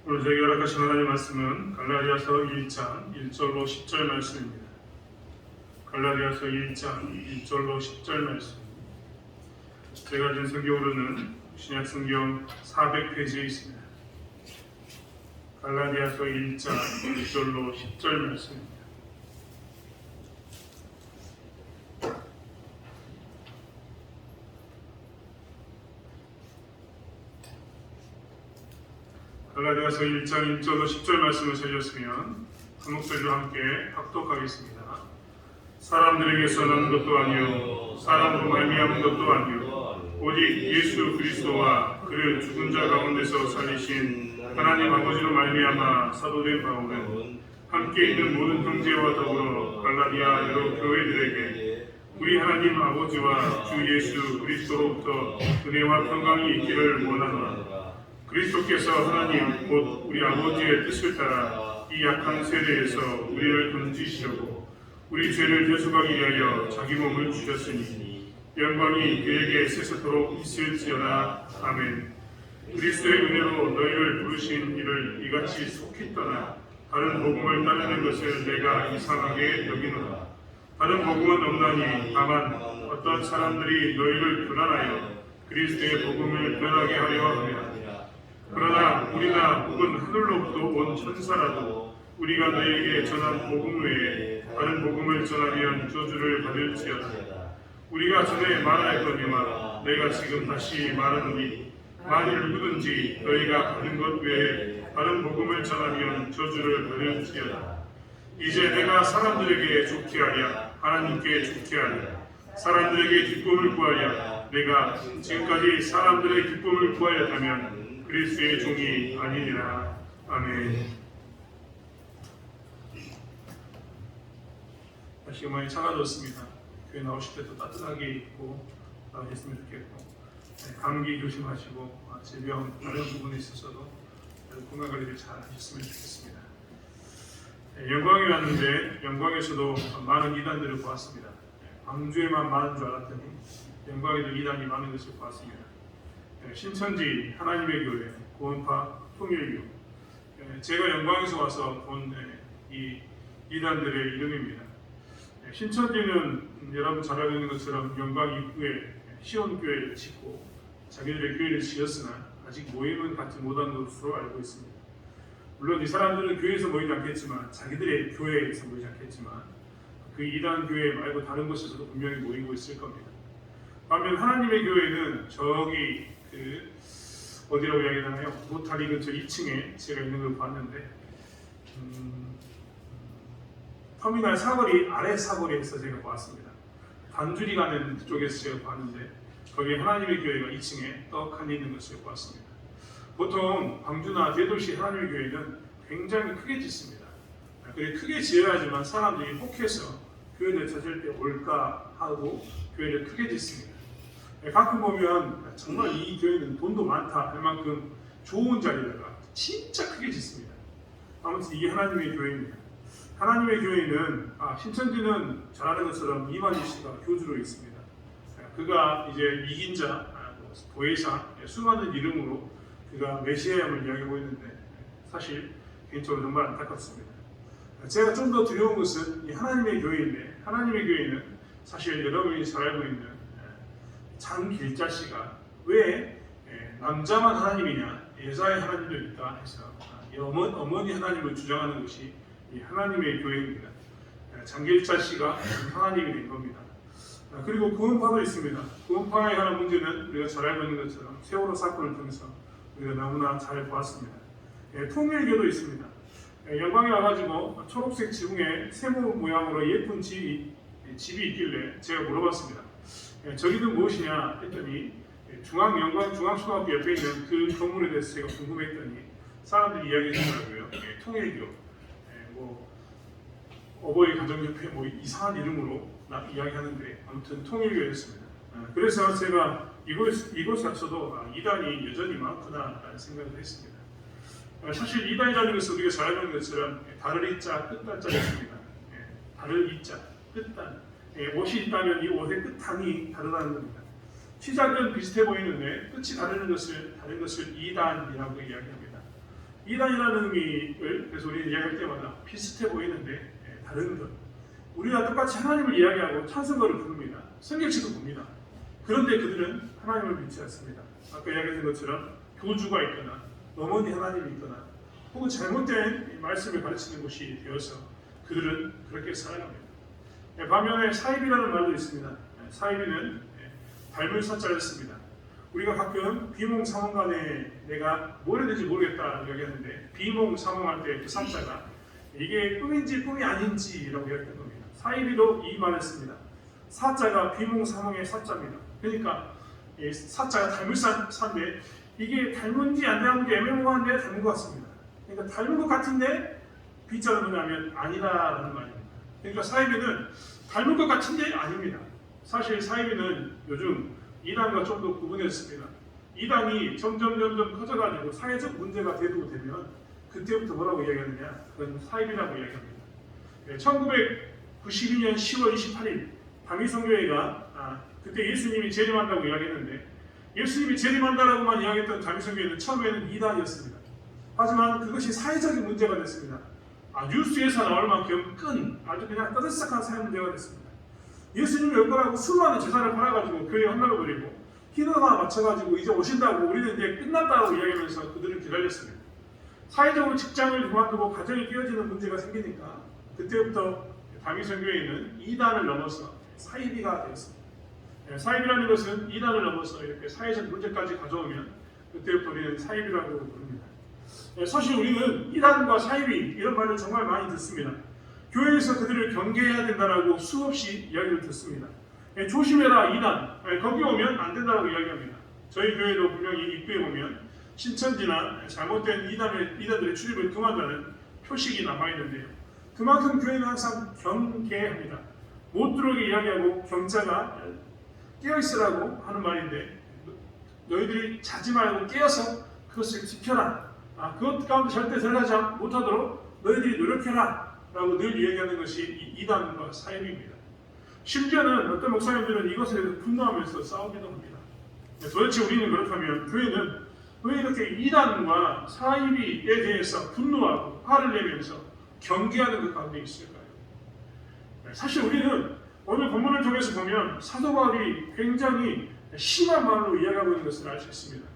오늘 저에게 허락하신 하나님의 말씀은 갈라디아서 1장 1절로 10절 말씀입니다. 갈라디아서 1장 1절로 10절 말씀. 제가 준 성경으로는 신약 성경 400페이지에 있습니다. 갈라디아서 1장 1절로 10절 말씀입니다. 갈라디아서 1장 1절로 10절 말씀을 찾으셨으면 한 목소리로 함께 합독하겠습니다. 사람들에게서 난 것도 아니요 사람으로 말미암은 것도 아니요 오직 예수 그리스도와 그를 죽은 자 가운데서 살리신 하나님 아버지로 말미암아 사도된 바울은 함께 있는 모든 형제와 더불어 갈라디아 여러 교회들에게 우리 하나님 아버지와 주 예수 그리스도로부터 은혜와 평강이 있기를 원하노라. 그리스도께서 하나님 곧 우리 아버지의 뜻을 따라 이 약한 세대에서 우리를 건지시려고 우리 죄를 대속하기 위하여 자기 몸을 주셨으니 영광이 그에게 세세토록 있을지어다. 아멘. 그리스도의 은혜로 너희를 부르신 이를 이같이 속히 떠나 다른 복음을 따르는 것을 내가 이상하게 여기노라. 다른 복음은 없나니 다만 어떤 사람들이 너희를 교란하여 그리스도의 복음을 변하게 하려 합니다. 그러나 우리나 혹은 하늘로부터 온 천사라도 우리가 너희에게 전한 복음 외에 다른 복음을 전하면 저주를 받을지어다. 우리가 전에 말하였거니와 내가 지금 다시 말하노니 만일 누구든지 너희가 받은 것 외에 다른 복음을 전하면 저주를 받을지어다. 이제 내가 사람들에게 좋게 하랴 하나님께 좋게 하랴 사람들에게 기쁨을 구하랴 내가 지금까지 사람들의 기쁨을 구하였다면 그리스도의 종이 아니니라. 아멘. 날씨가 많이 차가워졌습니다. 교회 나오실 때도 따뜻하게 입고 나오셨으면 좋겠고 감기 조심하시고 질병 다른 부분에 있어서도 건강관리를 잘 하셨으면 좋겠습니다. 영광에 왔는데 영광에서도 많은 이단들을 보았습니다. 광주에만 많은 줄 알았더니 영광에도 이단이 많은 것을 보았습니다. 신천지 하나님의 교회, 구원파, 통일교. 제가 영광에서 와서 본 이 이단들의 이름입니다. 신천지는 여러분 잘 알고 있는 것처럼 영광 입구에 시온교회를 짓고 자기들의 교회를 지었으나 아직 모임은 갖지 못한 것으로 알고 있습니다. 물론 이 사람들은 교회에서 모이지 않겠지만 자기들의 교회에서 모이지 않겠지만 그 이단 교회 말고 다른 곳에서도 분명히 모이고 있을 겁니다. 반면 하나님의 교회는 저기 어디라고 이야기하나요? 로타리 근처 2층에 제가 있는 걸 봤는데 터미널 사거리 아래 사거리에서 제가 봤습니다. 단줄이 가는 쪽에서 제가 봤는데 거기에 하나님의 교회가 2층에 떡하니 있는 것을 보았습니다. 보통 광주나 대도시 하나님의 교회는 굉장히 크게 짓습니다. 그리고 크게 지어야지만 사람들이 혹해서 교회를 찾을 때 올까 하고 교회를 크게 짓습니다. 가끔 보면 정말 이 교회는 돈도 많다 할 만큼 좋은 자리다가 진짜 크게 짓습니다. 아무튼 이게 하나님의 교회입니다. 하나님의 교회는 신천지는 잘 아는 것처럼 이만희 씨가 교주로 있습니다. 그가 이제 이긴 자, 보혜사 수많은 이름으로 그가 메시아임을 이야기하고 있는데 사실 개인적으로 정말 안타깝습니다. 제가 좀 더 두려운 것은 이 하나님의 교회인데 하나님의 교회는 사실 여러분이 잘 알고 있는 장길자 씨가 왜 남자만 하나님이냐 여자의 하나님도 있다 해서 어머니 하나님을 주장하는 것이 이 하나님의 교회입니다. 장길자 씨가 하나님이 된 겁니다. 그리고 구원파도 있습니다. 구원파에 관한 문제는 우리가 잘 알고 있는 것처럼 세월호 사건을 통해서 우리가 너무나 잘 보았습니다. 통일교도 있습니다. 영광에 와가지고 초록색 지붕에 세모 모양으로 예쁜 집이 있길래 제가 물어봤습니다. 저기는 무엇이냐 했더니 중앙초등학교 옆에 있는 그 건물에 대해서 제가 궁금했더니 사람들이 이야기해 주더라고요. 통일교, 어버이 가정협회 이상한 이름으로 이야기하는데 아무튼 통일교였습니다. 그래서 제가 이곳에서도 이단이 여전히 많구나라는 생각을 했습니다. 사실 이단이라는 것은 우리가 잘 알고 있는 것처럼 다를 이자 끝단자가 있습니다. 다를 이자 끝단. 옷이 있다면 이 옷의 끝단이 다르다는 겁니다. 시작은 비슷해 보이는데 끝이 다른 것을 이단이라고 이야기합니다. 이단이라는 의미를 그래서 우리는 이야기할 때마다 비슷해 보이는데 다른 것. 우리가 똑같이 하나님을 이야기하고 찬송가를 부릅니다. 성경책도 봅니다. 그런데 그들은 하나님을 믿지 않습니다. 아까 이야기했던 것처럼 교주가 있거나 어머니 하나님이 있거나 혹은 잘못된 말씀을 가르치는 곳이 되어서 그들은 그렇게 살아갑니다. 반면에 사입이라는 말도 있습니다. 사입이는 닮을 사자를 씁니다. 우리가 가끔 비몽사몽간에 내가 뭘 해야 될지 모르겠다 이야기하는데 비몽사몽할 때 그 사자가 이게 꿈인지 꿈이 아닌지라고 이야기하는 겁니다. 사입이도 이 말을 씁니다. 사자가 비몽사몽의 사자입니다. 그러니까 사자가 닮을 사인데 이게 닮은지 안 닮은지 애매모호한데 닮은 것 같습니다. 그러니까 닮은 것 같은데 B자는 뭐냐면 아니다라는 말입니다. 그러니까 사이비는 닮은 것 같은데 아닙니다. 사실 사이비는 요즘 이단과 좀 더 구분했습니다. 이단이 점점 커져가지고 사회적 문제가 대두가 되면 그때부터 뭐라고 이야기하느냐? 그건 사이비라고 이야기합니다. 1992년 10월 28일 다미성교회가 그때 예수님이 재림한다고 이야기했는데 예수님이 재림한다라고만 이야기했던 다미성교회는 처음에는 이단이었습니다. 하지만 그것이 사회적인 문제가 됐습니다. 뉴스에서 나올 만큼 큰 아주 그냥 떠들썩한 사회 문제가 됐습니다. 예수님이 올 거라고 수많은 재산을 팔아가지고 교회에 헛날려버리고 희노나 맞춰가지고 이제 오신다고 우리는 이제 끝났다고 이야기하면서 그들을 기다렸습니다. 사회적으로 직장을 그만두고 가정이 깨어지는 문제가 생기니까 그때부터 다미성교회는 이단을 넘어서 사이비가 되었습니다. 사이비라는 것은 이단을 넘어서 이렇게 사회적 문제까지 가져오면 그때부터 우리는 사이비라고 부릅니다. 사실 우리는 이단과 사이비 이런 말을 정말 많이 듣습니다. 교회에서 그들을 경계해야 된다라고 수없이 이야기를 듣습니다. 조심해라 이단, 거기 오면 안 된다라고 이야기합니다. 저희 교회도 분명히 입구에 보면 신천지나 잘못된 이단들의 출입을 금한다는 표식이 남아있는데요. 그만큼 교회는 항상 경계합니다. 못 들어오게 이야기하고 경자가 깨어있으라고 하는 말인데 너희들이 자지 말고 깨어서 그것을 지켜라. 그것 가운데 절대 들어가지 못하도록 너희들이 노력해라 라고 늘 이야기하는 것이 이단과 사입입니다. 심지어는 어떤 목사님들은 이것에 대해서 분노하면서 싸우기도 합니다. 도대체 우리는 그렇다면 교회는 왜 이렇게 이단과 사입에 대해서 분노하고 화를 내면서 경계하는 그 가운데 있을까요? 사실 우리는 오늘 본문을 통해서 보면 사도 바울이 굉장히 심한 말로 이야기하고 있는 것을 알 수 있습니다.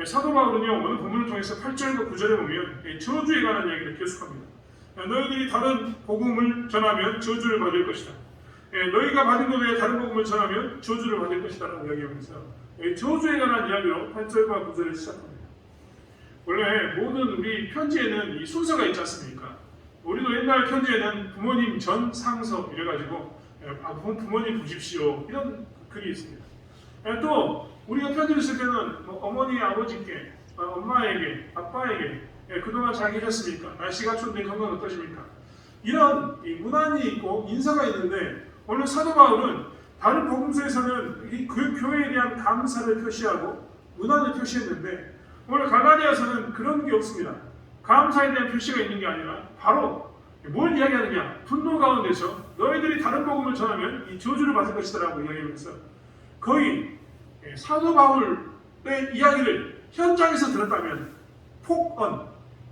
사도 바울은요, 오늘 본문을 통해서 8절과 9절에 보면 저주에 관한 이야기를 계속합니다. 너희들이 다른 복음을 전하면 저주를 받을 것이다. 너희가 받은 것 외에 다른 복음을 전하면 저주를 받을 것이다 라고 이야기하면서 저주에 관한 이야기로 8절과 9절을 시작합니다. 원래 모든 우리 편지에는 이 순서가 있지 않습니까? 우리도 옛날 편지에는 부모님 전 상서 이래가지고 부모님 보십시오 이런 글이 있습니다. 또 우리가 편지를 쓸 때는 어머니 아버지께 엄마에게 아빠에게 그동안 잘 계셨습니까? 날씨가 추운데 건강 어떠십니까? 이런 문안이 있고 인사가 있는데 오늘 사도 바울은 다른 복음서에서는 이 교회에 대한 감사를 표시하고 문안을 표시했는데 오늘 갈라디아서는 그런 게 없습니다. 감사에 대한 표시가 있는 게 아니라 바로 뭘 이야기하느냐? 분노 가운데서 너희들이 다른 복음을 전하면 이 저주를 받을 것이다 라고 이야기하면서 거의 사도 바울의 이야기를 현장에서 들었다면 폭언,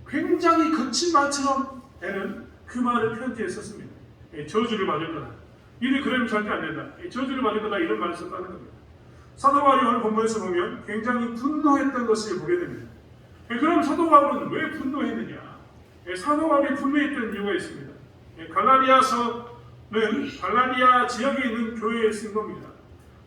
굉장히 거친 말처럼 되는 그 말을 편지에 썼습니다. 저주를 받을 거다. 이를 그러면 절대 안 된다. 저주를 받을 거다 이런 말을 썼다는 겁니다. 사도 바울이 오늘 본문에서 보면 굉장히 분노했던 것을 보게 됩니다. 그럼 사도 바울은 왜 분노했느냐? 사도 바울이 분노했던 이유가 있습니다. 갈라디아서는 갈라디아 지역에 있는 교회에 쓴 겁니다.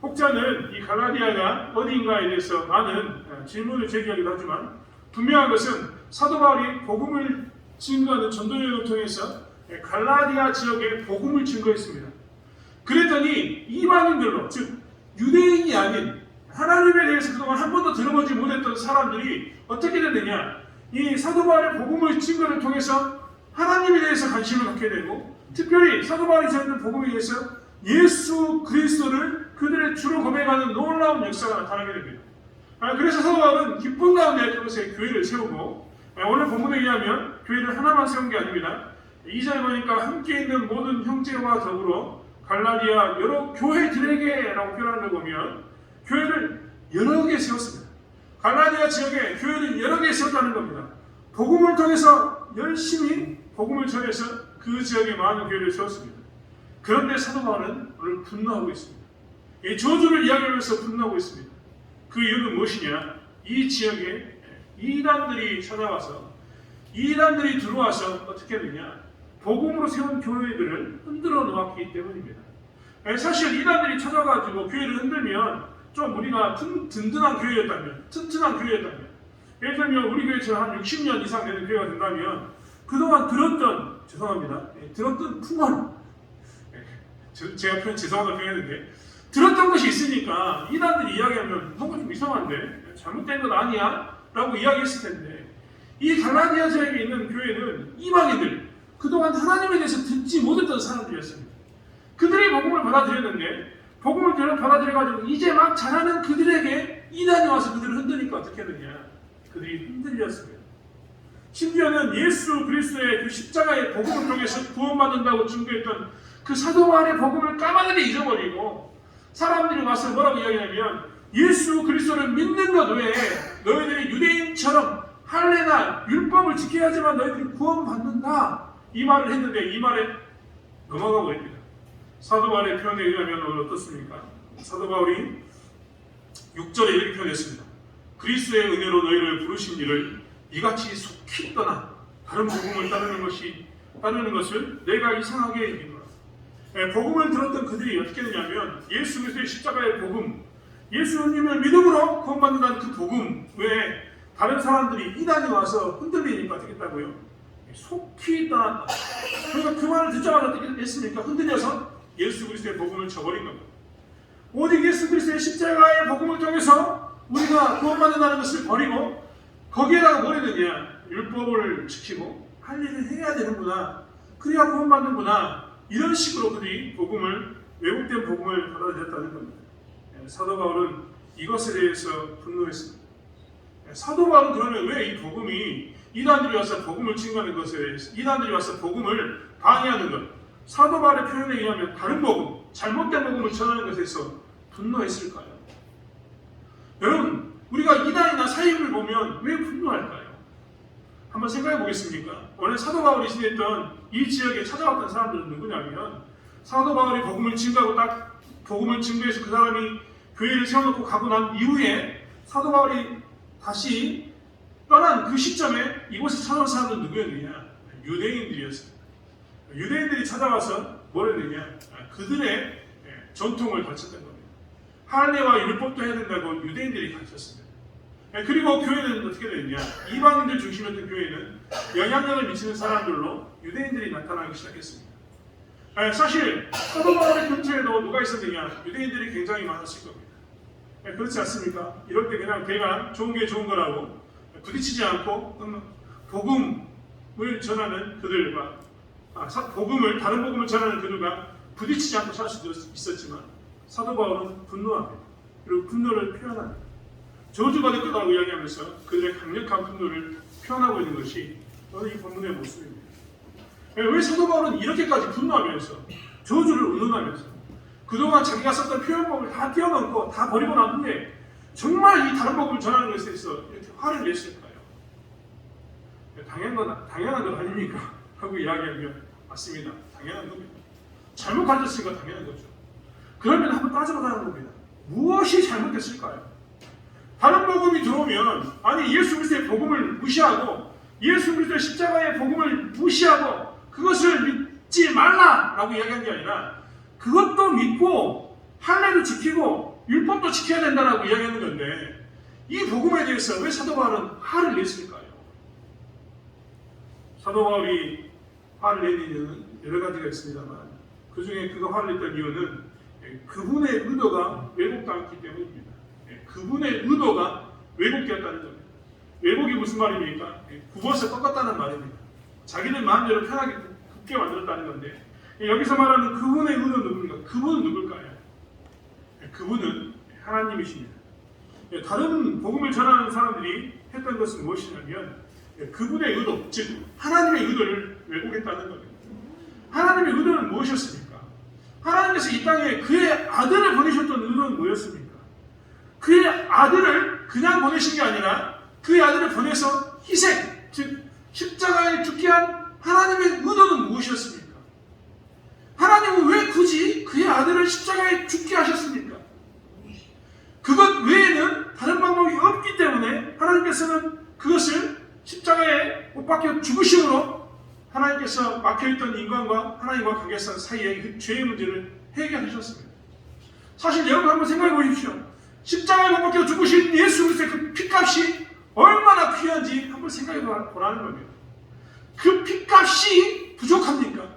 혹자는 이 갈라디아가 어디인가에 대해서 많은 질문을 제기하기도 하지만 분명한 것은 사도 바울이 복음을 증거하는 전도여행을 통해서 갈라디아 지역에 복음을 증거했습니다. 그랬더니 이방인들로 즉 유대인이 아닌 하나님에 대해서 그동안 한 번도 들어보지 못했던 사람들이 어떻게 됐느냐? 이 사도 바울의 복음을 증거를 통해서 하나님에 대해서 관심을 갖게 되고 특별히 사도 바울이 전하는 복음에 대해서 예수 그리스도를 그들의 주로 고백하는 놀라운 역사가 나타나게 됩니다. 그래서 사도 바울은 기쁜 가운데 그곳에 교회를 세우고 오늘 본문에 의하면 교회를 하나만 세운 게 아닙니다. 2절에 보니까 함께 있는 모든 형제와 더불어 갈라디아 여러 교회들에게라고 표현하는 걸 보면 교회를 여러 개 세웠습니다. 갈라디아 지역에 교회를 여러 개 세웠다는 겁니다. 복음을 통해서 열심히 복음을 전해서 그 지역에 많은 교회를 세웠습니다. 그런데 사도 바울은 오늘 분노하고 있습니다. 이 저주를 이야기하면서 분노하고 있습니다. 그 이유는 무엇이냐? 이 지역에 이단들이 찾아와서 이단들이 들어와서 어떻게 했느냐? 복음으로 세운 교회들을 흔들어 놓았기 때문입니다. 사실 이단들이 찾아가지고 교회를 흔들면 좀 우리가 든든한 교회였다면, 튼튼한 교회였다면, 예를 들면 우리 교회처럼 한 60년 이상 되는 교회가 된다면 그동안 들었던 풍월, 제가 표현 죄송하다고 표현했는데 들었던 것이 있으니까 이단들이 이야기하면 뭔가 좀 이상한데 잘못된 건 아니야? 라고 이야기했을 텐데 이 갈라디아 지역에 있는 교회는 이방인들, 그동안 하나님에 대해서 듣지 못했던 사람들이었습니다. 그들이 복음을 받아들였는데 복음을 받아들여가지고 이제 막 잘하는 그들에게 이단이 와서 그들을 흔드니까 어떻게 했느냐? 그들이 흔들렸습니다. 심지어는 예수 그리스도의 그 십자가의 복음을 통해서 구원받는다고 증거했던 그 사도 바울의 복음을 까마득히 잊어버리고 사람들이 와서 뭐라고 이야기하냐면 예수 그리스도를 믿는 것 외에 너희들이 유대인처럼 할례나 율법을 지켜야지만 너희들이 구원받는다, 이 말을 했는데 이 말에 넘어가 버립니다. 사도 바울의 표현에 의하면 어떻습니까? 사도 바울이 6절에 이렇게 표현했습니다. 그리스도의 은혜로 너희를 부르신 이를 이같이 속히 떠나 다른 복음을 따르는 것을 내가 이상하게 여기노라. 복음을 들었던 그들이 어떻게 되냐면 예수 그리스도의 십자가의 복음, 예수님을 믿음으로 구원받는다는 그 복음 외에 다른 사람들이 이단이 와서 흔들리니까 어떻게 했다고요? 속히 떠났다. 그러니까 그 말을 듣자마자 어떻게 했습니까? 흔들려서 예수 그리스도의 복음을 저버린 겁니다. 오직 예수 그리스도의 십자가의 복음을 통해서 우리가 구원받는다는 것을 버리고 거기에다가 뭘 했느냐? 율법을 지키고 할 일을 해야 되는구나, 그래야 구원받는구나, 이런 식으로 그들이 왜곡된 복음을 받아들였다는 겁니다. 사도 바울은 이것에 대해서 분노했습니다. 사도 바울은 그러면 왜 이 복음이 이단들이 와서 복음을 증거하는 것에 대해서, 이단들이 와서 복음을 방해하는 것, 사도 바울의 표현에 의하면 다른 복음, 잘못된 복음을 전하는 것에서 분노했을까요? 여러분, 우리가 이단이나 사이비를 보면 왜 분노할까요? 한번 생각해 보겠습니까? 오늘 사도 바울이 지냈던 이 지역에 찾아왔던 사람들은 누구냐면 사도 바울이 복음을 증거하고 딱 복음을 증거해서 그 사람이 교회를 세워놓고 가고 난 이후에 사도 바울이 다시 떠난 그 시점에 이곳에 찾아온 사람들은 누구였느냐? 유대인들이었습니다. 유대인들이 찾아와서 뭘 했느냐? 그들의 전통을 가르쳤던 겁니다. 할례와 율법도 해야 된다고 유대인들이 가르쳤습니다. 그리고 교회는 어떻게 됐냐? 이방인들 중심이었던 교회는 영향력을 미치는 사람들로 유대인들이 나타나기 시작했습니다. 사실 사도 바울의 근처에도 누가 있었느냐? 유대인들이 굉장히 많았을 겁니다. 그렇지 않습니까? 이럴 때 그냥 걔가 좋은 게 좋은 거라고 부딪히지 않고 복음을 전하는 그들과 다른 복음을 전하는 그들과 부딪히지 않고 살 수도 있었지만 사도 바울은 분노합니다. 그리고 분노를 표현합니다. 저주받을 거라고 이야기하면서 그들의 강력한 분노를 표현하고 있는 것이 저는 이 본문의 모습입니다. 왜 사도 바울은 이렇게까지 분노하면서 저주를 운운하면서 그동안 자기가 썼던 표현법을 다 띄워놓고 다 버리고 난 후에 정말 이 다른 복음을 전하는 것에 대해서 이렇게 화를 냈을까요? 당연한 것 아닙니까? 하고 이야기하면 맞습니다. 당연한 겁니다. 잘못 가르쳤으니까 당연한 거죠. 그러면 한번 따져보자는 겁니다. 무엇이 잘못됐을까요? 다른 복음이 들어오면 예수 그리스도의 복음을 무시하고 예수 그리스도의 십자가의 복음을 무시하고 그것을 믿지 말라라고 이야기한 게 아니라 그것도 믿고 할례도 지키고 율법도 지켜야 된다라고 이야기하는 건데 이 복음에 대해서 왜 사도 바울은 화를 냈을까요? 사도 바울이 화를 낸 이유는 여러 가지가 있습니다만 그 중에 그가 화를 냈던 이유는 그분의 의도가 왜곡되었기 때문입니다. 그분의 의도가 왜곡되었다는 겁니다. 왜곡이 무슨 말입니까? 굽어서 꺾었다는 말입니다. 자기들 마음대로 편하게 굽게 만들었다는 건데 여기서 말하는 그분의 의도는 누굽니까? 그분은 누굴까요? 그분은 하나님이십니다. 다른 복음을 전하는 사람들이 했던 것은 무엇이냐면 그분의 의도, 즉 하나님의 의도를 왜곡했다는 겁니다. 하나님의 의도는 무엇이었습니까? 하나님께서 이 땅에 그의 아들을 보내셨던 의도는 뭐였습니까? 그의 아들을 그냥 보내신 게 아니라 그의 아들을 보내서 희생, 즉 십자가에 죽게 한 하나님의 의도는 무엇이었습니까? 하나님은 왜 굳이 그의 아들을 십자가에 죽게 하셨습니까? 그것 외에는 다른 방법이 없기 때문에 하나님께서는 그것을 십자가에 못 박혀 죽으심으로 하나님께서 막혀있던 인간과 하나님과 관계성 사이의 그 죄의 문제를 해결하셨습니다. 사실 여러분 한번 생각해 보십시오. 십자가에 못 박혀 죽으신 예수 그리스도의 그 핏값이 얼마나 귀한지 한번 생각해 보라는 겁니다. 그 핏값이 부족합니까?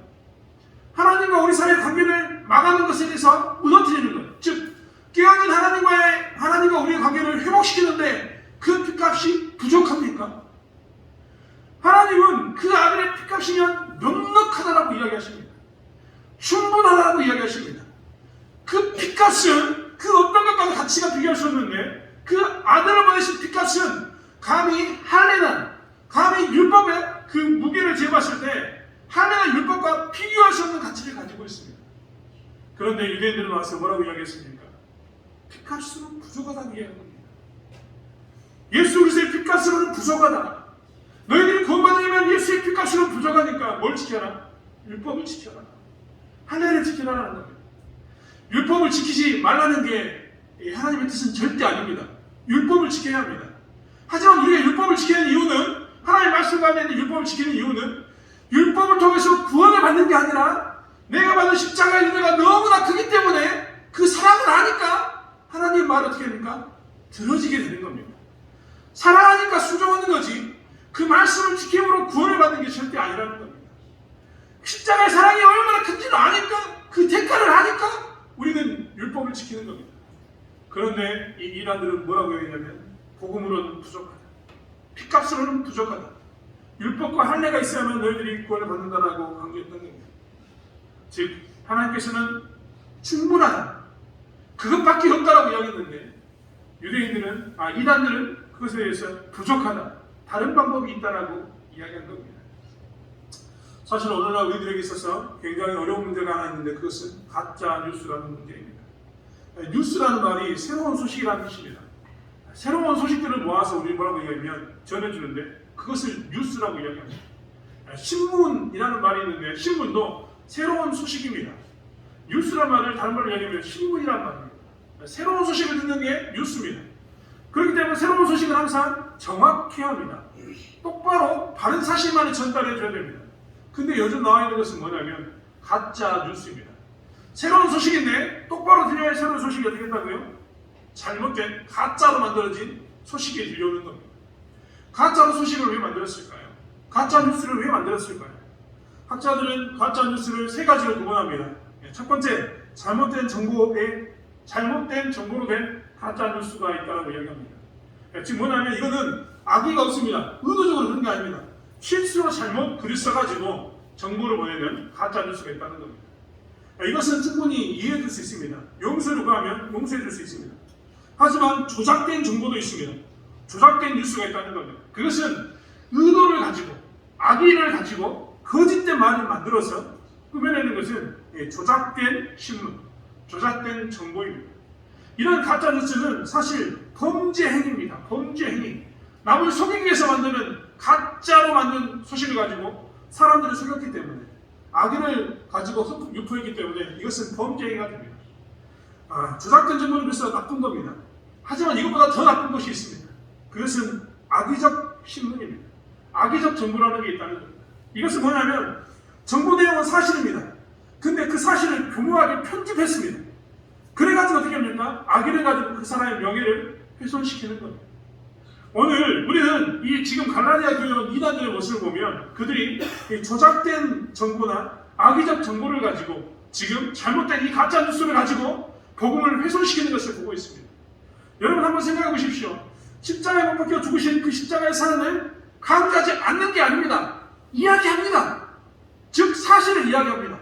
하나님과 우리 사이의 관계를 막아는 것에 대해서 무너뜨리는 것, 즉 깨어진 하나님과 우리의 관계를 회복시키는데 그 핏값이 부족합니까? 하나님은 그 아들의 핏값이면 넉넉하다라고 이야기하십니다. 충분하다라고 이야기하십니다. 그 핏값은 그 어떤 것과도 가치가 비교할 수 없는데 그 아들을 보내신 핏값은 감히 할례나 감히 율법의 그 무게를 재봤을 때 할례나 율법과 비교할 수 없는 가치를 가지고 있습니다. 그런데 유대인들은 와서 뭐라고 이야기했습니까? 핏값으로는 부족하다고 이야기한 겁니다. 예수 그리스도의 핏값으로는 부족하다. 너희들이 구원받으려면 예수의 핏값으로는 부족하니까 뭘 지켜라? 율법을 지켜라. 할례를 지켜라라는 겁니다. 율법을 지키지 말라는 게 하나님의 뜻은 절대 아닙니다. 율법을 지켜야 합니다. 하지만 우리가 율법을 지키는 이유는 하나님의 말씀 가운데 있는 율법을 지키는 이유는 율법을 통해서 구원을 받는 게 아니라 내가 받은 십자가의 은혜가 너무나 크기 때문에 그 사랑을 아니까 하나님의 말을 어떻게 됩니까? 들어지게 되는 겁니다. 사랑하니까 순종하는 거지 그 말씀을 지킴으로 구원을 받는 게 절대 아니라는 겁니다. 십자가의 사랑이 얼마나 큰지를 아니까 그 대가를 아니까 우리는 율법을 지키는 겁니다. 그런데 이 이단들은 뭐라고 얘기하냐면 복음으로는 부족하다. 핏값으로는 부족하다. 율법과 할례가 있어야만 너희들이 구원을 받는다라고 강조했던 겁니다. 즉 하나님께서는 충분하다. 그것밖에 없다라고 이야기했는데 이단들은 그것에 대해서 부족하다. 다른 방법이 있다라고 이야기한 겁니다. 사실 오늘날 우리들에게 있어서 굉장히 어려운 문제가 하나 있는데 그것은 가짜 뉴스라는 문제입니다. 뉴스라는 말이 새로운 소식이라는 뜻입니다. 새로운 소식들을 모아서 우리 뭐라고 얘기하면 전해주는데 그것을 뉴스라고 이야기합니다. 신문이라는 말이 있는데 신문도 새로운 소식입니다. 뉴스란 말을 다른 말로 이야기하면 신문이란 말입니다. 새로운 소식을 듣는 게 뉴스입니다. 그렇기 때문에 새로운 소식은 항상 정확해야 합니다. 똑바로 바른 사실만을 전달해 줘야 됩니다. 근데 요즘 나와 있는 것은 뭐냐면 가짜 뉴스입니다. 새로운 소식인데 똑바로 들려야 할 새로운 소식이 어떻게 된다고요? 잘못된 가짜로 만들어진 소식이 들려오는 겁니다. 가짜로 소식을 왜 만들었을까요? 가짜 뉴스를 왜 만들었을까요? 학자들은 가짜 뉴스를 세 가지로 구분합니다. 첫 번째, 잘못된 정보로 된 가짜 뉴스가 있다고 이야기합니다. 지금 뭐냐면 이거는 악의가 없습니다. 의도적으로 그런 게 아닙니다. 실수로 잘못 글을 써가지고 정보를 보내는 가짜 뉴스가 있다는 겁니다. 이것은 충분히 이해해 줄 수 있습니다. 용서를 구하면 용서해 줄 수 있습니다. 하지만 조작된 정보도 있습니다. 조작된 뉴스가 있다는 겁니다. 그것은 의도를 가지고 악의를 가지고 거짓된 말을 만들어서 꾸며내는 것은 조작된 신문, 조작된 정보입니다. 이런 가짜 뉴스는 사실 범죄 행위입니다. 범죄 행위. 남을 속이기 위해서 만드는 가짜로 만든 소식을 가지고 사람들을 속였기 때문에 악의를 가지고 유포했기 때문에 이것은 범죄 행위가 됩니다. 조작된 정보는 그래서 나쁜 겁니다. 하지만 이것보다 더 나쁜 것이 있습니다. 그것은 악의적 신문입니다. 악의적 정보라는 게 있다는 겁니다. 이것은 뭐냐면 정보 내용은 사실입니다. 근데 그 사실을 교묘하게 편집했습니다. 그래가지고 어떻게 합니까? 악의를 가지고 그 사람의 명예를 훼손시키는 겁니다. 오늘 우리는 이 지금 갈라디아 교회 이단들의 모습을 보면 그들이 이 조작된 정보나 악의적 정보를 가지고 지금 잘못된 이 가짜 뉴스를 가지고 복음을 훼손시키는 것을 보고 있습니다. 여러분 한번 생각해 보십시오. 십자가에 못 박혀 죽으신 그 십자가의 사랑을 강조하지 않는 게 아닙니다. 이야기합니다. 즉 사실을 이야기합니다.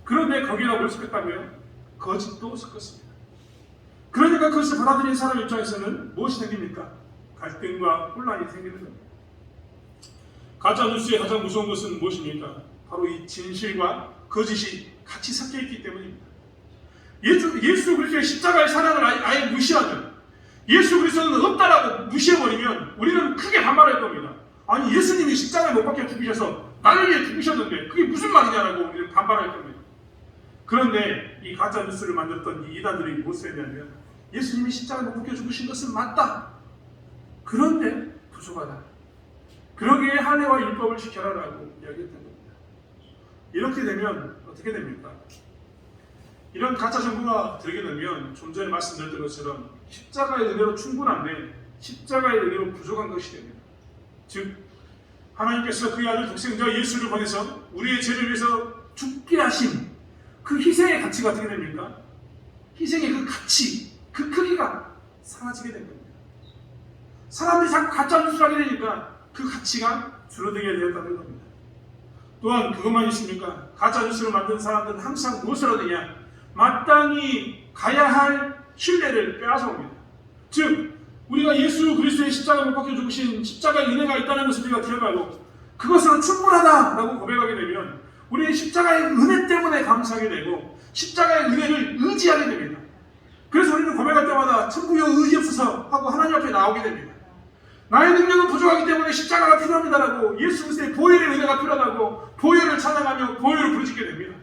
그런데 거기다 뭘 섞었다고요? 거짓도 섞었습니다. 그러니까 그것을 받아들인 사람 입장에서는 무엇이 생깁니까? 갈등과 혼란이 생기는 겁니다. 가짜 뉴스의 가장 무서운 것은 무엇입니까? 바로 이 진실과 거짓이 같이 섞여 있기 때문입니다. 예수 그리스도의 십자가의 사랑을 아예 무시하면 예수 그리스도는 없다라고 무시해버리면 우리는 크게 반발할 겁니다. 아니 예수님이 십자가에 못 박혀 죽으셔서 나를 위해 죽으셨는데 그게 무슨 말이냐라고 우리는 반발할 겁니다. 그런데 이 가짜 뉴스를 만들었던 이 이단들이 무엇을 했냐면 예수님이 십자가에 못 박혀 죽으신 것은 맞다. 그런데 부족하다. 그러기에 할례와 율법을 지켜라라고 이야기했던 겁니다. 이렇게 되면 어떻게 됩니까? 이런 가짜 정보가 들게 되면 좀 전에 말씀드렸던 것처럼 십자가의 은혜로 충분한데 십자가의 은혜로 부족한 것이 됩니다. 즉 하나님께서 그의 아들 독생자 예수를 보내서 우리의 죄를 위해서 죽게 하신 그 희생의 가치가 어떻게 됩니까? 희생의 그 가치, 그 크기가 사라지게 된 겁니다. 사람들이 자꾸 가짜 뉴스를 하게 되니까 그 가치가 줄어들게 되었다는 겁니다. 또한 그것만 있습니까? 가짜 뉴스를 만든 사람들은 항상 무엇을 하느냐? 마땅히 가야 할 신뢰를 빼앗아옵니다. 즉 우리가 예수 그리스도의 십자가에 못 박혀 죽으신 십자가의 은혜가 있다는 것을 우리가 기억하고 그것으로 충분하다라고 고백하게 되면 우리의 십자가의 은혜 때문에 감사하게 되고 십자가의 은혜를 의지하게 됩니다. 그래서 우리는 고백할 때마다 천국에 의지 없어서 하고 하나님 앞에 나오게 됩니다. 나의 능력은 부족하기 때문에 십자가가 필요합니다라고 예수 그리스도의 보혈의 은혜가 필요하다고 보혈을 찬양하며 보혈을 부르짖게 됩니다.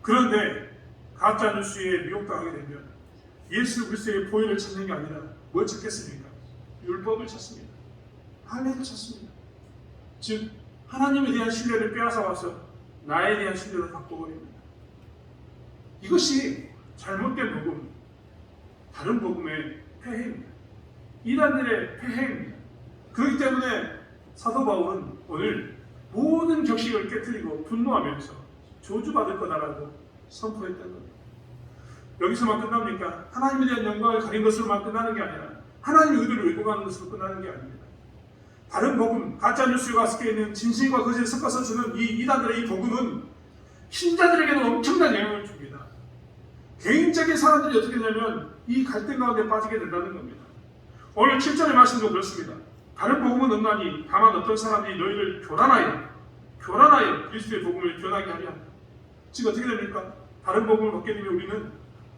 그런데 가짜 뉴스에 미혹당하게 되면 예수 그리스도의 보혈을 찾는 게 아니라 뭘 찾겠습니까? 율법을 찾습니다. 할례를 찾습니다. 즉 하나님에 대한 신뢰를 빼앗아 와서 나에 대한 신뢰를 바꿔버립니다. 이것이 잘못된 복음, 다른 복음의 폐해입니다. 이단들의 폐해입니다. 그렇기 때문에 사도 바울은 오늘 모든 격식을 깨뜨리고 분노하면서 저주받을 거다라고 선포했던 겁니다. 여기서만 끝납니까? 하나님에 대한 영광을 가린 것으로만 끝나는 게 아니라 하나님의 의도를 왜곡하는 것으로 끝나는 게 아닙니다. 다른 복음, 가짜 뉴스가 섞여 있는 진실과 거짓을 섞어서 주는 이 이단들의 이 복음은 신자들에게도 엄청난 영향을 줍니다. 개인적인 사람들이 어떻게 되냐면 이 갈등 가운데 빠지게 된다는 겁니다. 오늘 7절의 말씀도 그렇습니다. 다른 복음은 없나니 다만 어떤 사람들이 너희를 교란하여 그리스도의 복음을 변하게 하려 한다. 즉 어떻게 됩니까? 다른 복음을 먹게 되면 우리는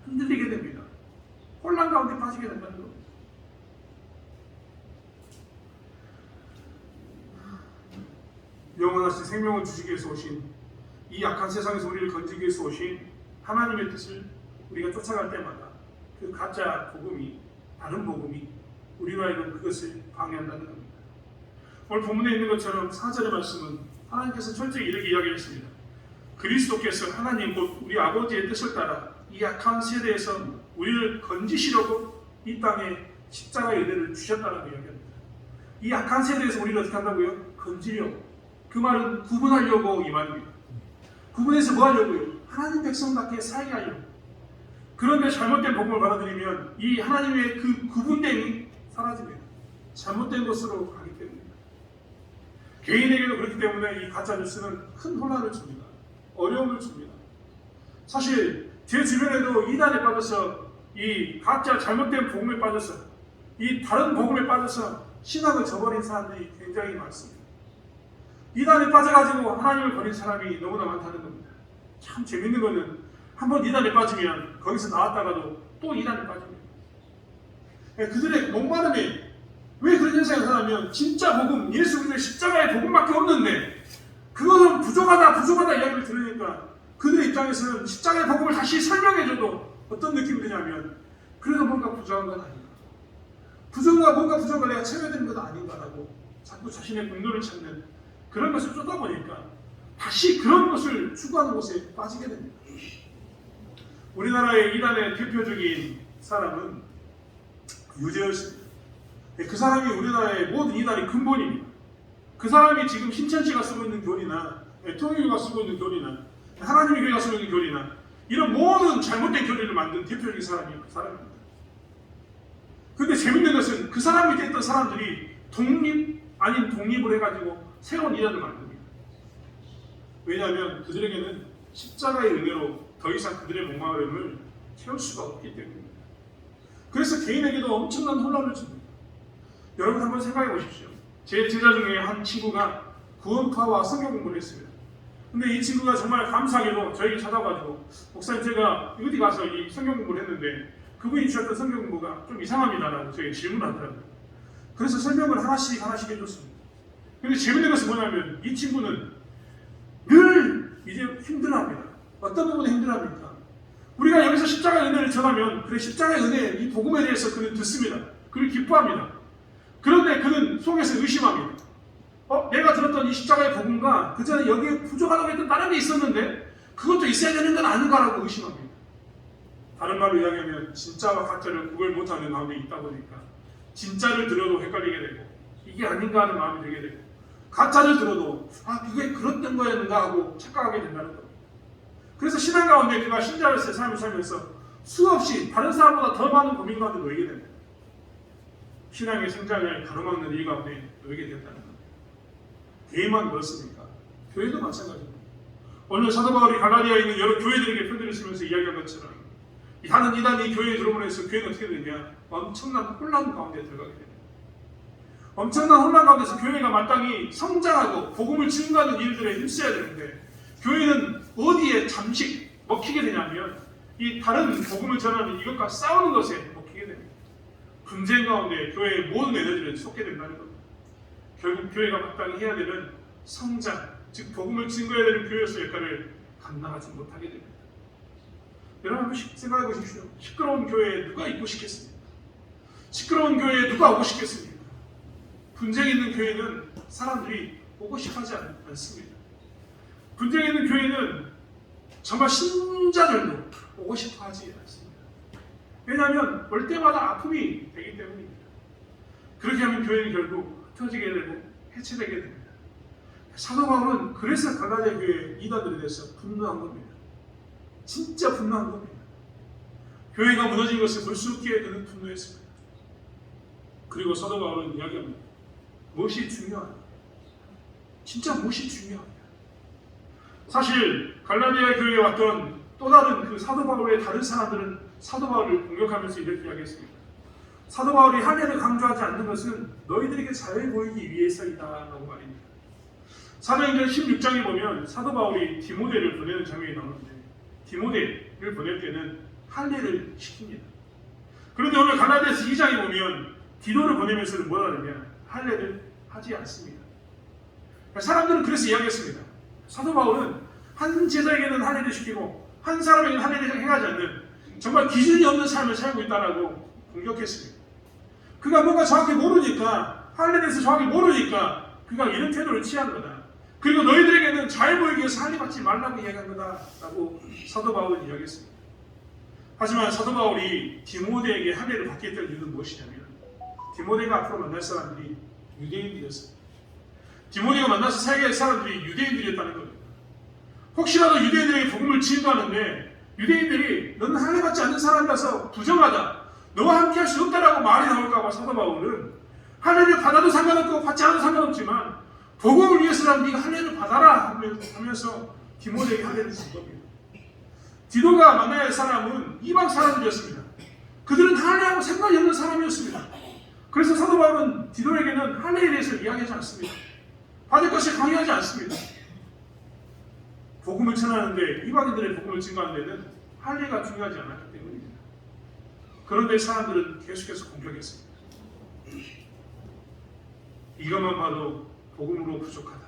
흔들리게 됩니다. 혼란 가운데 빠지게 된다는 겁니다. 영원하신 생명을 주시기 위해서 오신 이 약한 세상에서 우리를 건지기 위해서 오신 하나님의 뜻을 우리가 쫓아갈 때마다 그 가짜 복음이, 다른 복음이 우리로 하여금 그것을 방해한다는 겁니다. 오늘 본문에 있는 것처럼 4절의 말씀은 하나님께서 철저히 이렇게 이야기했습니다. 그리스도께서 하나님 곧 우리 아버지의 뜻을 따라 이 약한 세대에서 우리를 건지시려고 이 땅에 십자가의 은혜를 주셨다는 이야기합니다. 이 약한 세대에서 우리를 어떻게 한다고요? 건지려고. 그 말은 구분하려고 이 말입니다. 구분해서 뭐 하려고요? 하나님 백성답게 살게 하려고. 그런데 잘못된 복음을 받아들이면 이 하나님의 그 구분됨이 사라집니다. 잘못된 것으로 가기 때문입니다. 개인에게도 그렇기 때문에 이 가짜 뉴스는 큰 혼란을 줍니다. 어려움을 줍니다. 사실 제 주변에도 이단에 빠져서 이 가짜 잘못된 복음에 빠져서 이 다른 복음에 빠져서 신앙을 저버린 사람들이 굉장히 많습니다. 이단에 빠져가지고 하나님을 버린 사람이 너무나 많다는 겁니다. 참 재밌는 거는 한번 이단에 빠지면 거기서 나왔다가도 또 이단에 빠집니다. 그들의 목마름이 왜 그런 현상이 나타나면 진짜 복음, 예수 그리스도의 십자가의 복음밖에 없는데 그것은 부족하다 이야기를 들으니까 그들의 입장에서는 십자가의 복음을 다시 설명해줘도 어떤 느낌이 드냐면 그래도 뭔가 부족한 건 아닌가, 뭔가 부족한 걸 내가 채워야 되는 건 아닌가라고 자꾸 자신의 분노를 찾는 그런 것을 쫓다 보니까 다시 그런 것을 추구하는 것에 빠지게 됩니다. 우리나라의 이단의 대표적인 사람은 유재열씨입니다. 그 사람이 우리나라의 모든 이단의 근본입니다. 그 사람이 지금 신천지가 쓰고 있는 교리나 통일교가 쓰고 있는 교리나 하나님의 교회가 쓰고 있는 교리나 이런 모든 잘못된 교리를 만든 대표적인 사람이 그 사람입니다. 그런데 재밌는 것은 그 사람 밑에 있던 사람들이 독립 아닌 독립을 해가지고 새로운 이단을 만듭니다. 왜냐하면 그들에게는 십자가의 은혜로 더 이상 그들의 목마름을 채울 수가 없기 때문입니다. 그래서 개인에게도 엄청난 혼란을 줍니다. 여러분 한번 생각해 보십시오. 제 제자 중에 한 친구가 구원파와 성경 공부를 했습니다. 근데 이 친구가 정말 감사하게도 저에게 찾아가지고 목사님 제가 어디 가서 이 성경 공부를 했는데 그분이 주셨던 성경 공부가 좀 이상합니다라고 저에게 질문하더라고요. 그래서 설명을 하나씩 해줬습니다. 근데 재밌는 것은 뭐냐면 이 친구는 늘 이제 힘들어합니다. 어떤 부분에 힘들어합니까? 우리가 여기서 십자가의 은혜를 전하면 그래 십자가의 은혜, 이 복음에 대해서 그는 듣습니다. 그를 기뻐합니다. 그런데 그는 속에서 의심합니다. 내가 들었던 이 십자가의 복음과 그 전에 여기에 부족하다고 했던 다른 게 있었는데 그것도 있어야 되는 건 아닌가라고 의심합니다. 다른 말로 이야기하면 진짜와 가짜를 구별 못하는 마음이 있다 보니까 진짜를 들어도 헷갈리게 되고 이게 아닌가 하는 마음이 들게 되고 가짜를 들어도 그게 그랬던 거였는가 하고 착각하게 된다는 겁니다. 그래서 신앙 가운데 그가 신자로서의 삶을 살면서 수없이 다른 사람보다 더 많은 고민 가운데 놓이게 됩니다. 신앙의 성장을 가로막는 일 가운데 놓이게 됐다는 겁니다. 개인만 그렇습니까? 교회도 마찬가지입니다. 오늘 사도 바울이 갈라디아에 있는 여러 교회들에게 편지를 쓰면서 이야기한 것처럼 하는 이단이 교회에 들어오므로 해서 교회는 어떻게 되냐? 엄청난 혼란 가운데 들어가게 됩니다. 엄청난 혼란 가운데서 교회가 마땅히 성장하고 복음을 증거하는 일들에 힘써야 되는데 교회는 어디에 잠시 먹히게 되냐면 이 다른 복음을 전하는 이것과 싸우는 것에 먹히게 됩니다. 분쟁 가운데 교회의 모든 에너지를 쏟게 된다는 겁니다. 결국 교회가 마땅히 해야 되는 성장, 즉 복음을 증거해야 되는 교회로서 역할을 감당하지 못하게 됩니다. 여러분 한번 생각해 보십시오. 시끄러운 교회에 누가 있고 싶겠습니까? 시끄러운 교회에 누가 오고 싶겠습니까? 분쟁 있는 교회는 사람들이 오고 싶어하지 않습니다. 분쟁 있는 교회는 정말 신자들도 오고 싶어하지 않습니다. 왜냐하면 올 때마다 아픔이 되기 때문입니다. 그렇게 하면 교회는 결국 흩어지게 되고 해체되게 됩니다. 사도 바울은 그래서 갈라디아 교회 이단들에 대해서 분노한 겁니다. 진짜 분노한 겁니다. 교회가 무너진 것을 볼 수 없기에 그는 분노했습니다. 그리고 사도 바울은 이야기합니다. 무엇이 중요하냐? 진짜 무엇이 중요하냐? 사실 갈라디아 교회에 왔던 또 다른 그 사도 바울의 다른 사람들은 사도 바울을 공격하면서 이렇게 이야기했습니다. 사도 바울이 할례를 강조하지 않는 것은 너희들에게 잘 보이기 위해서이다 라고 말입니다. 사도행전 16장에 보면 사도 바울이 디모데를 보내는 장면이 나오는데 디모데를 보낼 때는 할례를 시킵니다. 그런데 오늘 갈라디아서 2장에 보면 디도를 보내면서는 뭐라 하느냐? 할례를 하지 않습니다. 사람들은 그래서 이야기했습니다. 사도 바울은 한 제자에게는 할례를 시키고 한 사람에게는 할례를 행하지 않는 정말 기준이 없는 삶을 살고 있다라고 공격했습니다. 그가 뭔가 정확히 모르니까 할례에 대해서 정확히 모르니까 그가 이런 태도를 취한 거다. 그리고 너희들에게는 잘 보이기 위해서 할례 받지 말라고 이야기한 거다라고 사도 바울은 이야기했습니다. 하지만 사도 바울이 디모데에게 할례를 받게 했던 이유는 무엇이냐면 디모데가 앞으로 만날 사람들이 유대인들이었습니다. 디모데가 만나서 살게 사람들이 유대인들이었다는 겁니다. 혹시라도 유대인들에게 복음을 증거하는데 유대인들이 너는 할례 받지 않는 사람이라서 부정하다, 너와 함께 할 수 없다라고 말이 나올까 봐 사도 바울은 할례를 받아도 상관없고 받지 않아도 상관없지만 복음을 위해서라면 네가 할례를 받아라 하면서 디모데에게 할례를 준 겁니다. 디도가 만나야 할 사람은 이방 사람들이었습니다. 그들은 할례하고 상관이 없는 사람이었습니다. 그래서 사도 바울은 디도에게는 할례에 대해서 이야기하지 않습니다. 받을 것을 강요하지 않습니다. 복음을 전하는데 이방인들의 복음을 증거하는 데는 할례가 중요하지 않았기 때문입니다. 그런데 사람들은 계속해서 공격했습니다. 이것만 봐도 복음으로 부족하다,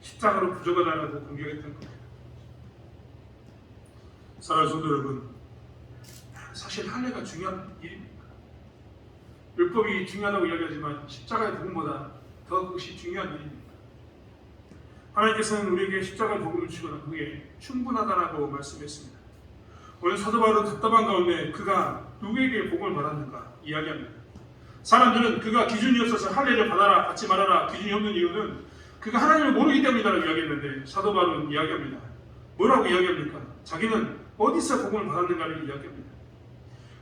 십자가로 부족하다라고 공격했던 겁니다. 사랑하는 성도 여러분, 사실 할례가 중요한 일입니다. 율법이 중요하다고 이야기하지만 십자가의 복음보다 더 그것이 중요한 일입니다. 하나님께서는 우리에게 십자가의 복음을 주거나 그게 충분하다라고 말씀했습니다. 오늘 사도 바울은 답답한 가운데 그가 누구에게 복음을 받았는가 이야기합니다. 사람들은 그가 기준이 없어서 할례를 받아라 받지 말아라 기준이 없는 이유는 그가 하나님을 모르기 때문이라고 이야기했는데 사도 바울은 이야기합니다. 뭐라고 이야기합니까? 자기는 어디서 복음을 받았는가를 이야기합니다.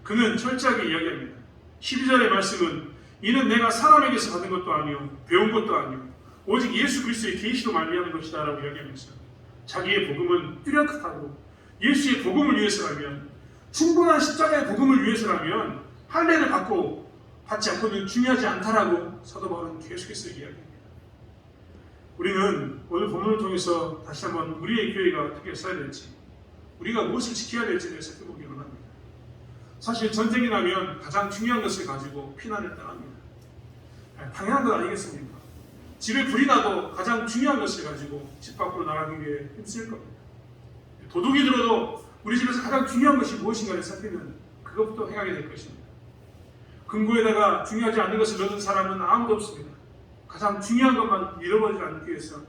그는 철저하게 이야기합니다. 12절의 말씀은 이는 내가 사람에게서 받은 것도 아니요 배운 것도 아니요 오직 예수 그리스도의 계시로 말미암은 것이다 라고 이야기하면서 자기의 복음은 뚜렷하고 예수의 복음을 위해서라면 충분한 십자가의 복음을 위해서라면 할례를 받지 않고는 중요하지 않다라고 사도 바울은 계속해서 이야기합니다. 우리는 오늘 본문을 통해서 다시 한번 우리의 교회가 어떻게 써야 될지 우리가 무엇을 지켜야 될지에 대해서 살펴보기 원합니다. 사실 전쟁이 나면 가장 중요한 것을 가지고 피난을 떠납니다. 당연한 건 아니겠습니까? 집에 불이 나도 가장 중요한 것을 가지고 집 밖으로 나가는 게 힘쓸 겁니다. 도둑이 들어도 우리 집에서 가장 중요한 것이 무엇인가를 살피면 그것부터 행하게 될 것입니다. 금고에다가 중요하지 않은 것을 넣은 사람은 아무도 없습니다. 가장 중요한 것만 잃어버리지 않기 위해서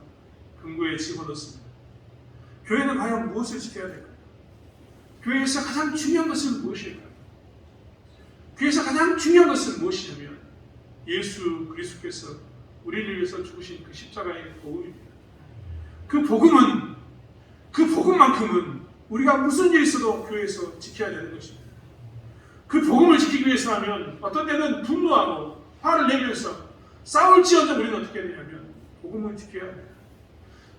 금고에 집어넣습니다. 교회는 과연 무엇을 지켜야 될까요? 교회에서 가장 중요한 것은 무엇일까요? 교회에서 가장 중요한 것은 무엇이냐면 예수 그리스도께서 우리를 위해서 죽으신 그 십자가의 복음입니다. 그 복음만큼은 우리가 무슨 일이 있어도 교회에서 지켜야 되는 것입니다. 그 복음을 지키기 위해서라면 어떤 때는 분노하고 화를 내면서 싸울지언정 우리는 어떻게 해야 되냐면 복음을 지켜야 합니다.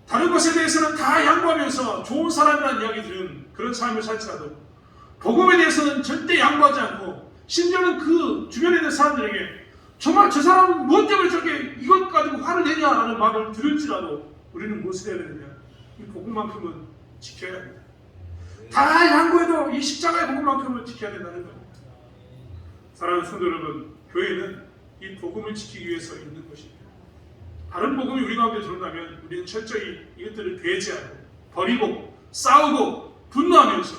다른 것에 대해서는 다 양보하면서 좋은 사람이라는 이야기 들은 그런 삶을 살지라도 복음에 대해서는 절대 양보하지 않고 심지어는 그 주변에 있는 사람들에게 정말 저 사람은 무엇 때문에 저게 이것 가지고 화를 내냐라는 말을 들을지라도 우리는 무엇을 해야 되느냐? 이 복음만큼은 지켜야 합니다. 다 양보해도 이 십자가의 복음만큼은 지켜야 된다는 겁니다. 사랑하는 성도 여러분, 교회는 이 복음을 지키기 위해서 있는 것입니다. 다른 복음이 우리 가운데 들어온다면 우리는 철저히 이것들을 배제하고 버리고 싸우고 분노하면서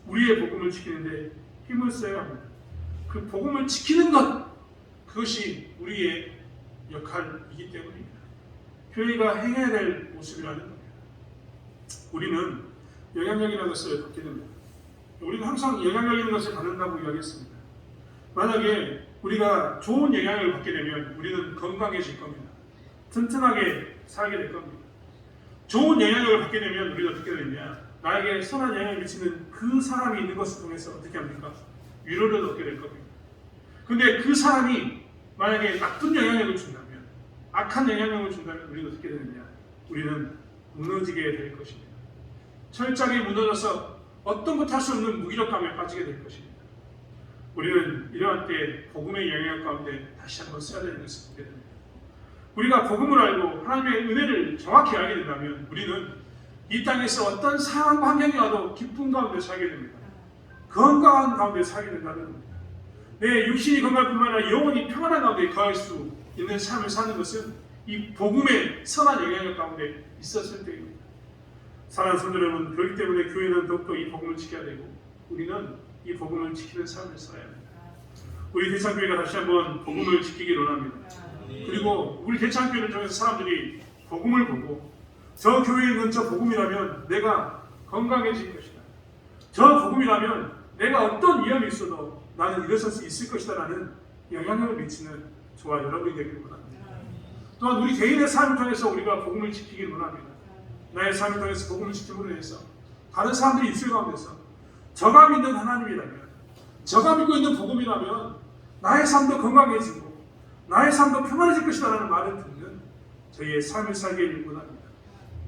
우리의 복음을 지키는데 힘을 써야 합니다. 그 복음을 지키는 것, 그것이 우리의 역할이기 때문입니다. 교회가 행해야 될 모습이라는 겁니다. 우리는 영향력이라는 것을 받게 됩니다. 우리는 항상 영향력 있는 것을 받는다고 이야기했습니다. 만약에 우리가 좋은 영향을 받게 되면 우리는 건강해질 겁니다. 튼튼하게 살게 될 겁니다. 좋은 영향력을 받게 되면 우리는 어떻게 되느냐? 나에게 선한 영향을 미치는 그 사람이 있는 것을 통해서 어떻게 합니까? 위로를 얻게 될 겁니다. 근데 그 사람이 만약에 나쁜 영향력을 준다면, 악한 영향력을 준다면 우리는 어떻게 되느냐? 우리는 무너지게 될 것입니다. 철저하게 무너져서 어떤 것 할 수 없는 무기력감에 빠지게 될 것입니다. 우리는 이러한 때 복음의 영향력 가운데 다시 한번 써야 되는 것을 보게 됩니다. 우리가 복음을 알고 하나님의 은혜를 정확히 알게 된다면 우리는 이 땅에서 어떤 상황 환경이 와도 기쁨 가운데 살게 됩니다. 건강한 가운데 살게 된다는 겁니다. 내 육신이 건강할 뿐만 아니라 영혼이 평안한 가운데 거할 수 있는 삶을 사는 것은 이 복음의 선한 영향력 가운데 있었을 때입니다. 사랑하는 성도 여러분, 그렇기 때문에 교회는 더욱더 이 복음을 지켜야 되고 우리는 이 복음을 지키는 삶을 살아야 합니다. 우리 대창교회가 다시 한번 복음을 지키기를 원합니다. 그리고 우리 대창교회를 통해서 사람들이 복음을 보고 저 교회에 있는 저 복음이라면 내가 건강해질 것이다. 저 복음이라면 내가 어떤 위험이 있어도 나는 일어설 수 있을 것이다 라는 영향력을 미치는 저와 여러분이 되기를 원합니다. 또한 우리 개인의 삶을 통해서 우리가 복음을 지키기를 원합니다. 나의 삶을 통해서 복음을 지킴으로 해서 다른 사람들이 입술 가운데서 저가 믿는 하나님이라면, 저가 믿고 있는 복음이라면 나의 삶도 건강해지고 나의 삶도 평안해질 것이다 라는 말을 듣는 저희의 삶을 살기를 원합니다.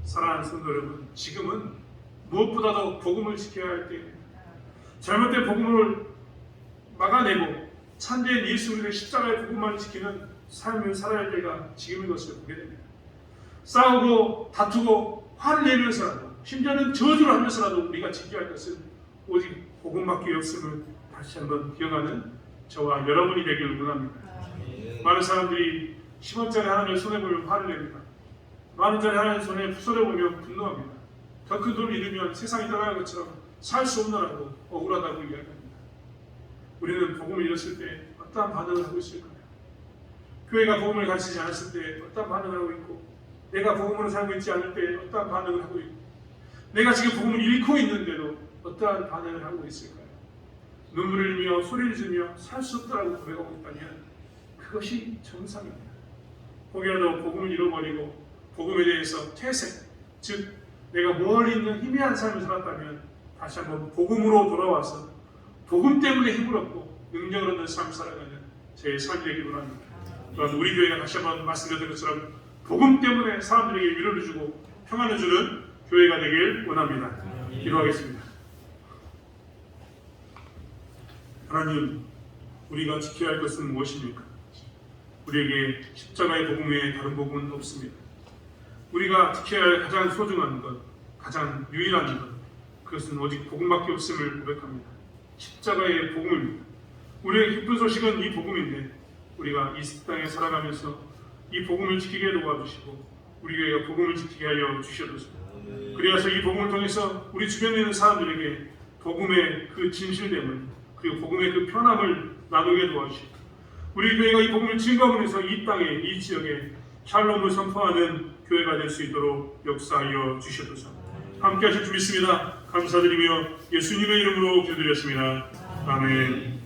사랑하는 성도 여러분, 지금은 무엇보다도 복음을 지켜야 할 때입니다. 잘못된 복음을 막아내고 참된 예수 그리스도의 십자가의 복음만을 지키는 삶을 살아야 할 때가 지금인 것을 보게 됩니다. 싸우고 다투고 화를 내면서라도 심지어는 저주를 하면서라도 우리가 지켜야 할 것은 오직 복음밖에 없음을 다시 한번 기억하는 저와 여러분이 되기를 원합니다. 많은 사람들이 10원짜리 하나를 손해보면 화를 냅니다. 만원짜리 하나를 손해보면 분노합니다. 더 큰 돈을 잃으면 세상이 떠나는 것처럼 살 수 없노라고 억울하다고 이야기합니다. 우리는 복음을 잃었을 때 어떠한 반응을 하고 있을까요? 교회가 복음을 가르치지 않았을 때 어떠한 반응을 하고 있고, 내가 복음으로 살고 있지 않을 때 어떠한 반응을 하고 있고, 내가 지금 복음을 잃고 있는데도 어떠한 반응을 하고 있을까요? 눈물을 흘리며 소리를 지르며 살 수 없다라고 고백하고 있다면 그것이 정상입니다. 혹여라도 복음을 잃어버리고 복음에 대해서 퇴색, 즉 내가 멀리 있는 희미한 삶을 살았다면 다시 한번 복음으로 돌아와서 복음 때문에 힘을 얻고 능력을 얻는 삶을 살아가는 제 삶이 되기를 원합니다. 또한 우리 교회가 다시 한번 말씀드렸던 것처럼 복음 때문에 사람들에게 위로를 주고 평안을 주는 교회가 되길 원합니다. 기도하겠습니다. 하나님, 우리가 지켜야 할 것은 무엇입니까? 우리에게 십자가의 복음 외에 다른 복음은 없습니다. 우리가 지켜야 할 가장 소중한 것, 가장 유일한 것, 그것은 오직 복음밖에 없음을 고백합니다. 십자가의 복음입니다. 우리의 기쁜 소식은 이 복음인데 우리가 이 땅에 살아가면서 이 복음을 지키게 도와주시고 우리 교회가 복음을 지키게 하여 주시옵소서. 그리하여 이 복음을 통해서 우리 주변에 있는 사람들에게 복음의 그 진실됨을 그리고 복음의 그 편함을 나누게 도와주시고 우리 교회가 이 복음을 증거하면서 이 땅에 이 지역에 샬롬을 선포하는 교회가 될 수 있도록 역사하여 주시옵소서. 함께 하실 줄 믿습니다. 감사드리며 예수님의 이름으로 기도드렸습니다. 아멘.